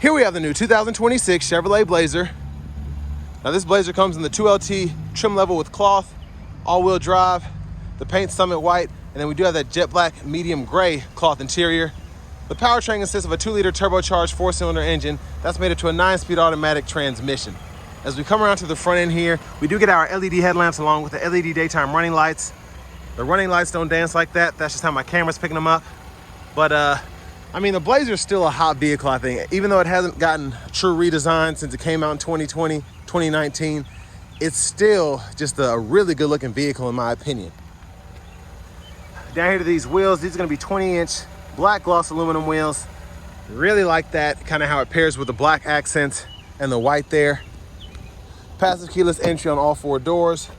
Here we have the new 2026 Chevrolet Blazer. Now this Blazer comes in the 2LT trim level with cloth, all-wheel drive, the paint Summit white, and then we do have that jet black medium gray cloth interior. The powertrain consists of a 2-liter turbocharged 4-cylinder engine that's made it to a 9-speed automatic transmission. As we come around to the front end here, we do get our LED headlamps along with the LED daytime running lights. The running lights don't dance like that. That's just how my camera's picking them up. But I mean, the Blazer is still a hot vehicle, I think. Even though it hasn't gotten a true redesign since it came out in 2020, 2019, it's still just a really good looking vehicle in my opinion. Down here to these wheels, these are gonna be 20-inch black gloss aluminum wheels. Really like that, kind of how it pairs with the black accents and the white there. Passive keyless entry on all 4 doors.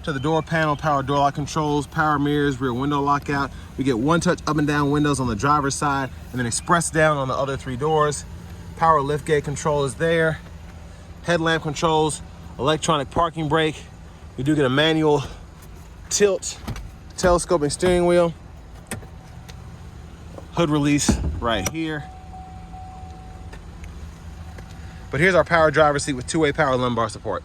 To the door panel, power door lock controls, power mirrors, rear window lockout. We get one-touch up and down windows on the driver's side and then express down on the other 3 doors. Power liftgate control is there. Headlamp controls, electronic parking brake. We do get a manual tilt, telescoping steering wheel. Hood release right here. But here's our power driver's seat with 2-way power lumbar support.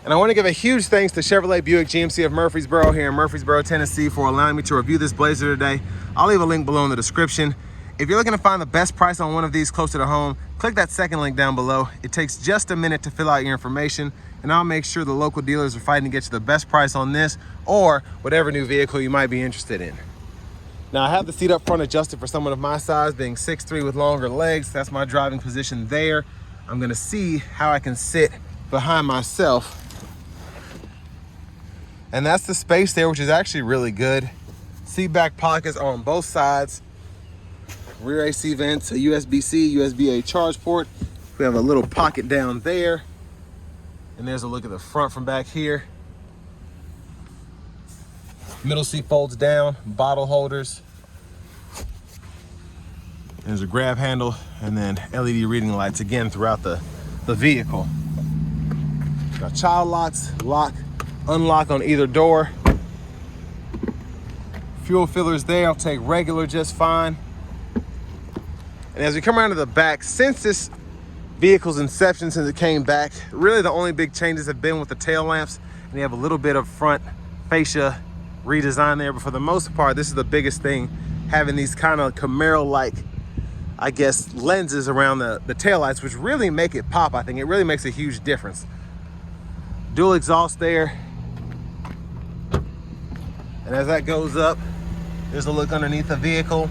And I want to give a huge thanks to Chevrolet Buick GMC of Murfreesboro here in Murfreesboro, Tennessee for allowing me to review this Blazer today. I'll leave a link below in the description. If you're looking to find the best price on one of these closer to home, click that second link down below. It takes just a minute to fill out your information, and I'll make sure the local dealers are fighting to get you the best price on this or whatever new vehicle you might be interested in. Now I have the seat up front adjusted for someone of my size, being 6'3" with longer legs. That's my driving position there. I'm gonna see how I can sit behind myself. And that's the space there, which is actually really good. Seat back pockets are on both sides. Rear AC vents, a USB-C, USB-A charge port. We have a little pocket down there. And there's a look at the front from back here. Middle seat folds down, bottle holders. There's a grab handle and then LED reading lights again throughout the vehicle. Got child locks, lock, unlock on either door. Fuel fillers there, I'll take regular just fine. And as we come around to the back, since this vehicle's inception, since it came back, really the only big changes have been with the tail lamps, and you have a little bit of front fascia redesign there, but for the most part, this is the biggest thing, having these kind of Camaro-like, I guess, lenses around the taillights, which really make it pop, I think. It really makes a huge difference. Dual exhaust there. And as that goes up, there's a look underneath the vehicle.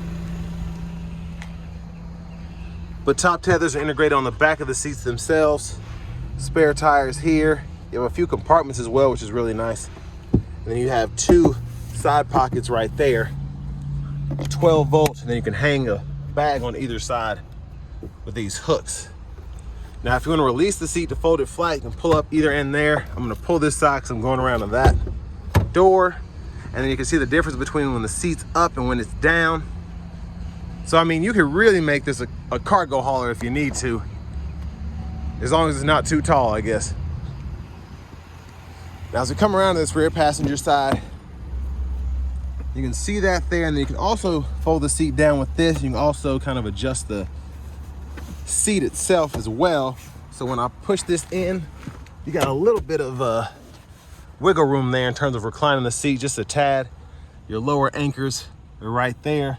But top tethers are integrated on the back of the seats themselves. Spare tires here. You have a few compartments as well, which is really nice. And then you have 2 side pockets right there. 12 volts, and then you can hang a bag on either side with these hooks. Now, if you want to release the seat to fold it flat, you can pull up either end there. I'm going to pull this side because I'm going around to that door. And then you can see the difference between when the seat's up and when it's down. So, I mean, you could really make this a cargo hauler if you need to. As long as it's not too tall, I guess. Now, as we come around to this rear passenger side, you can see that there. And then you can also fold the seat down with this. You can also kind of adjust the seat itself as well. So when I push this in, you got a little bit of wiggle room there in terms of reclining the seat just a tad. Your lower anchors are right there.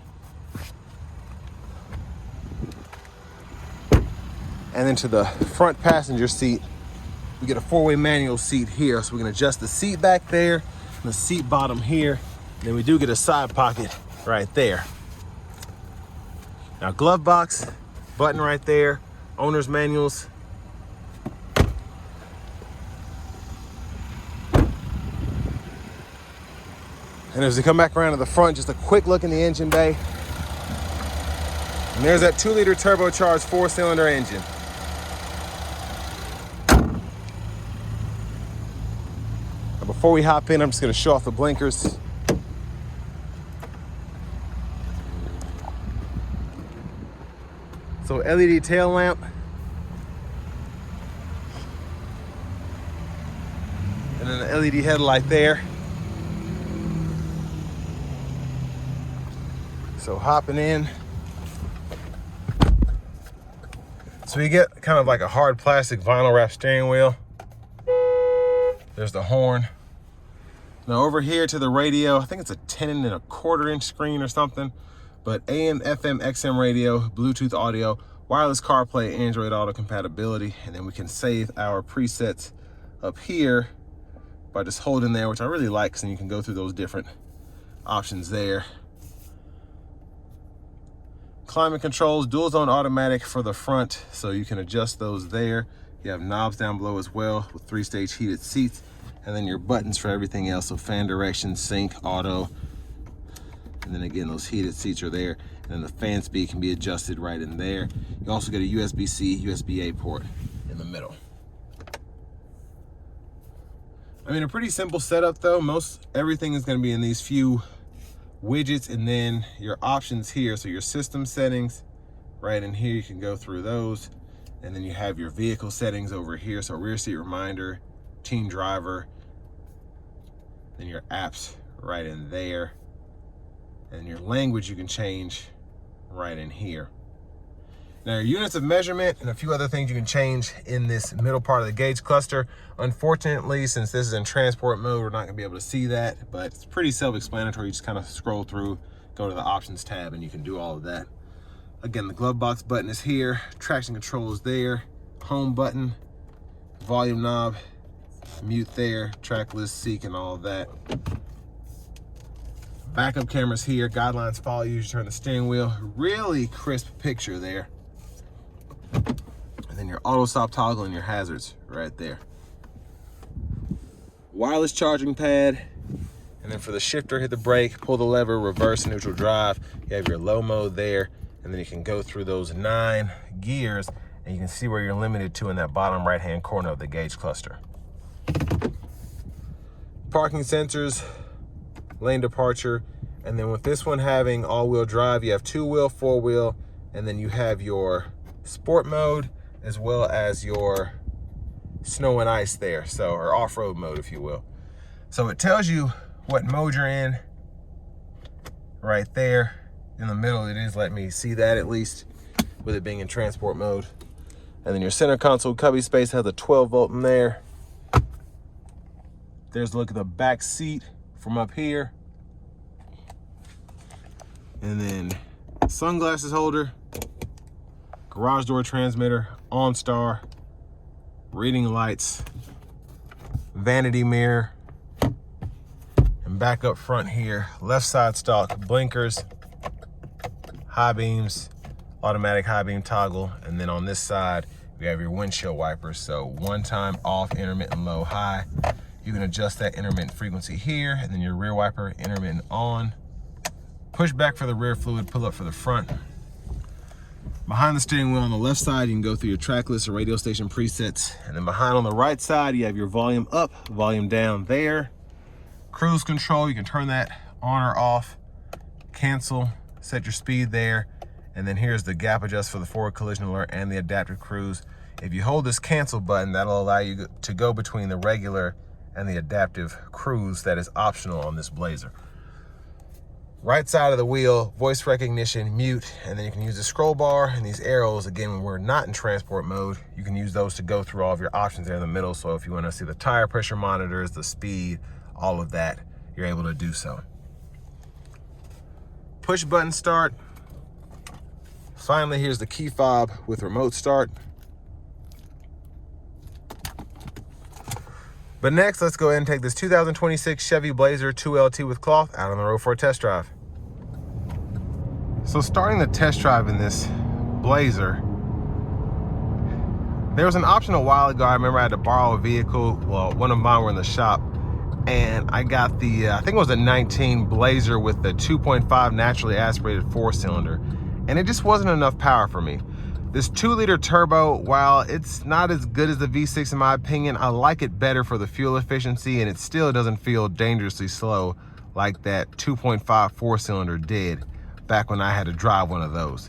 And then to the front passenger seat, we get a 4-way manual seat here. So we can adjust the seat back there and the seat bottom here. And then we do get a side pocket right there. Now, glove box, button right there, owner's manuals. And as we come back around to the front, just a quick look in the engine bay. And there's that 2-liter turbocharged 4-cylinder engine. Now before we hop in, I'm just gonna show off the blinkers. So LED tail lamp. And then an LED headlight there. So hopping in, So you get kind of like a hard plastic vinyl wrap steering wheel. There's the horn. Now over here to the radio, I think it's a 10.25-inch screen or something, but AM, FM, XM radio, Bluetooth audio, wireless CarPlay, Android Auto compatibility, and then we can save our presets up here by just holding there, which I really like, because then you can go through those different options there. Climate controls, dual zone automatic for the front, so you can adjust those there. You have knobs down below as well with 3-stage heated seats, and then your buttons for everything else, so fan direction, sync, auto, and then again those heated seats are there, and then the fan speed can be adjusted right in there. You also get a USB-C, USB-A port in the middle. I mean, a pretty simple setup though. Everything is going to be in these few widgets, and then your options here. So your system settings right in here, you can go through those, and then you have your vehicle settings over here. So rear seat reminder, team driver, then your apps right in there, and your language you can change right in here. Now your units of measurement and a few other things you can change in this middle part of the gauge cluster. Unfortunately, since this is in transport mode, we're not gonna be able to see that, but it's pretty self-explanatory. You just kind of scroll through, go to the options tab, and you can do all of that. Again, the glove box button is here, traction control is there, home button, volume knob, mute there, track list, seek, and all of that. Backup cameras here, guidelines follow you, you turn the steering wheel. Really crisp picture there. And then your auto stop toggle and your hazards right there. Wireless charging pad. And then for the shifter, hit the brake, pull the lever, reverse, neutral drive. You have your low mode there. And then you can go through those 9 gears, and you can see where you're limited to in that bottom right-hand corner of the gauge cluster. Parking sensors, lane departure. And then with this one having all-wheel drive, you have 2-wheel, 4-wheel, and then you have your sport mode as well as your snow and ice there, so, or off-road mode, if you will. So it tells you what mode you're in right there. In the middle, it is letting me see that, at least with it being in transport mode. And then your center console cubby space has a 12-volt in there. There's a look at the back seat from up here. And then sunglasses holder, garage door transmitter, OnStar, reading lights, vanity mirror, and back up front here, left side stock, blinkers, high beams, automatic high beam toggle, and then on this side, you have your windshield wipers. So one time off, intermittent low, high. You can adjust that intermittent frequency here, and then your rear wiper, intermittent on. Push back for the rear fluid, pull up for the front. Behind the steering wheel on the left side, you can go through your track list or radio station presets. And then behind on the right side, you have your volume up, volume down there. Cruise control, you can turn that on or off. Cancel, set your speed there. And then here's the gap adjust for the forward collision alert and the adaptive cruise. If you hold this cancel button, that'll allow you to go between the regular and the adaptive cruise that is optional on this Blazer. Right side of the wheel, voice recognition, mute, and then you can use the scroll bar and these arrows. Again, when we're not in transport mode, you can use those to go through all of your options there in the middle. So if you want to see the tire pressure monitors, the speed, all of that, you're able to do so. Push button start. Finally, here's the key fob with remote start. But next, let's go ahead and take this 2026 Chevy Blazer 2LT with cloth out on the road for a test drive. So starting the test drive in this Blazer, there was an option a while ago. I remember I had to borrow a vehicle. Well, one of mine were in the shop, and I got the, I think it was a 19 Blazer with the 2.5 naturally aspirated 4-cylinder, and it just wasn't enough power for me. This 2-liter turbo, while it's not as good as the V6 in my opinion, I like it better for the fuel efficiency, and it still doesn't feel dangerously slow like that 2.5 4-cylinder did back when I had to drive one of those.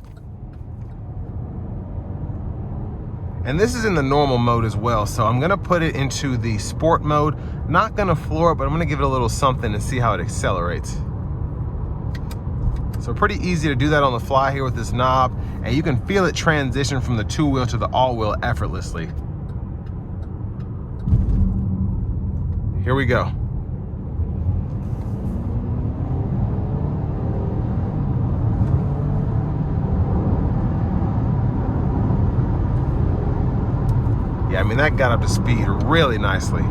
And this is in the normal mode as well, so I'm gonna put it into the sport mode. Not gonna floor it, but I'm gonna give it a little something and see how it accelerates. So So pretty easy to do that on the fly here with this knob, and you can feel it transition from the two-wheel to the all-wheel effortlessly. Here we go. Yeah, I mean, that got up to speed really nicely.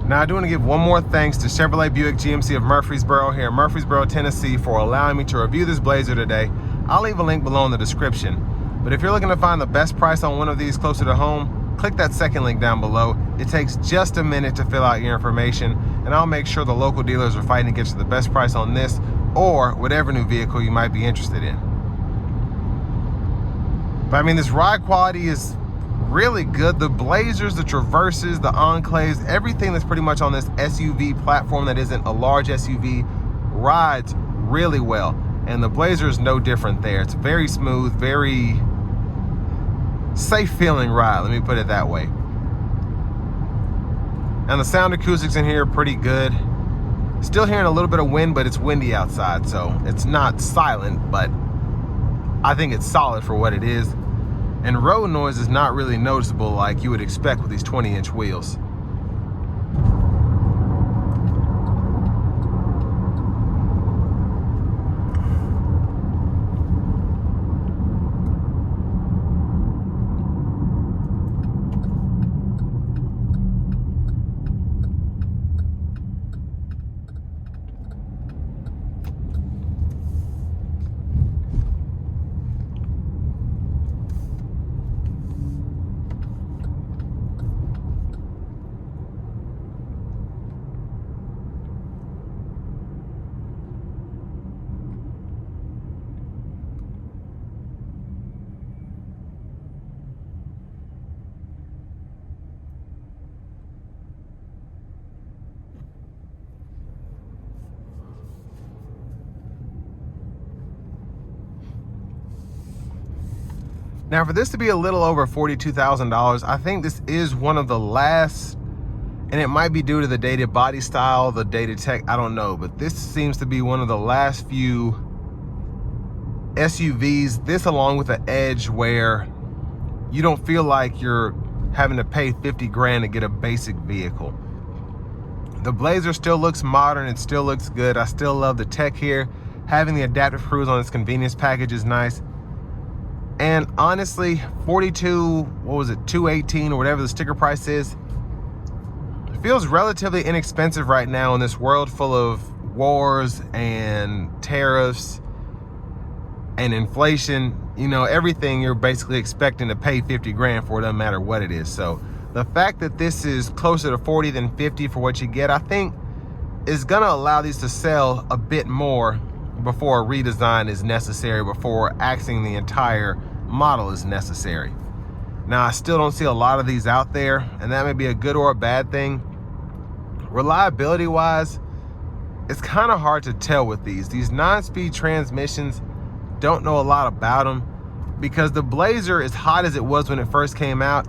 Now, I do want to give one more thanks to Chevrolet Buick GMC of Murfreesboro here in Murfreesboro, Tennessee for allowing me to review this Blazer today. I'll leave a link below in the description. But if you're looking to find the best price on one of these closer to home, click that second link down below. It takes just a minute to fill out your information, and I'll make sure the local dealers are fighting to get you the best price on this or whatever new vehicle you might be interested in. But I mean, this ride quality is really good. The Blazers, the Traverses, the Enclaves, everything that's pretty much on this SUV platform that isn't a large SUV rides really well. And the Blazer is no different there. It's very smooth, very safe feeling ride, let me put it that way. And the sound acoustics in here are pretty good. Still hearing a little bit of wind, but it's windy outside, so it's not silent, but I think it's solid for what it is. And road noise is not really noticeable like you would expect with these 20-inch wheels. Now, for this to be a little over $42,000, I think this is one of the last, and it might be due to the dated body style, the dated tech, I don't know, but this seems to be one of the last few SUVs, this along with the Edge, where you don't feel like you're having to pay 50 grand to get a basic vehicle. The Blazer still looks modern, it still looks good. I still love the tech here. Having the adaptive cruise on its convenience package is nice. And honestly, 42, what was it, 218 or whatever the sticker price is, it feels relatively inexpensive right now in this world full of wars and tariffs and inflation. You know, everything you're basically expecting to pay 50 grand for, it doesn't matter what it is. So the fact that this is closer to 40 than 50 for what you get, I think is gonna allow these to sell a bit more before a redesign is necessary, before axing the entire model is necessary. Now, I still don't see a lot of these out there, and that may be a good or a bad thing. Reliability wise, it's kind of hard to tell with these 9-speed transmissions. Don't know a lot about them, because the Blazer, as hot as it was when it first came out,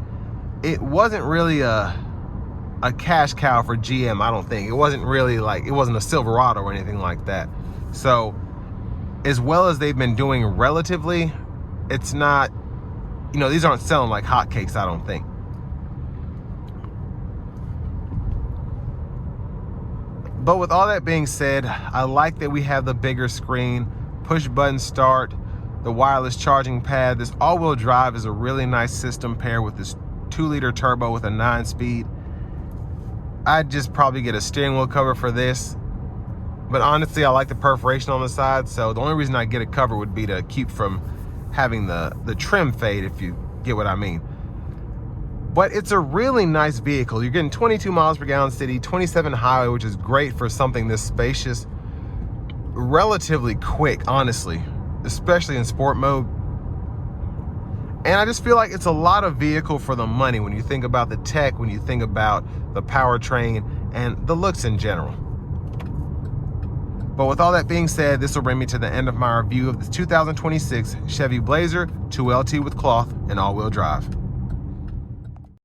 it wasn't really a cash cow for GM. I don't think it wasn't really like, it wasn't a Silverado or anything like that. So as well as they've been doing relatively, it's not, you know, these aren't selling like hotcakes, I don't think. But with all that being said, I like that we have the bigger screen, push button start, the wireless charging pad. This all-wheel drive is a really nice system paired with this 2-liter turbo with a 9-speed. I'd just probably get a steering wheel cover for this. But honestly, I like the perforation on the side, so the only reason I get a cover would be to keep from having the trim fade, if you get what I mean. But it's a really nice vehicle. You're getting 22 miles per gallon city, 27 highway, which is great for something this spacious. Relatively quick, honestly, especially in sport mode. And I just feel like it's a lot of vehicle for the money when you think about the tech, when you think about the powertrain and the looks in general. But with all that being said, this will bring me to the end of my review of the 2026 Chevy Blazer 2LT with cloth and all-wheel drive.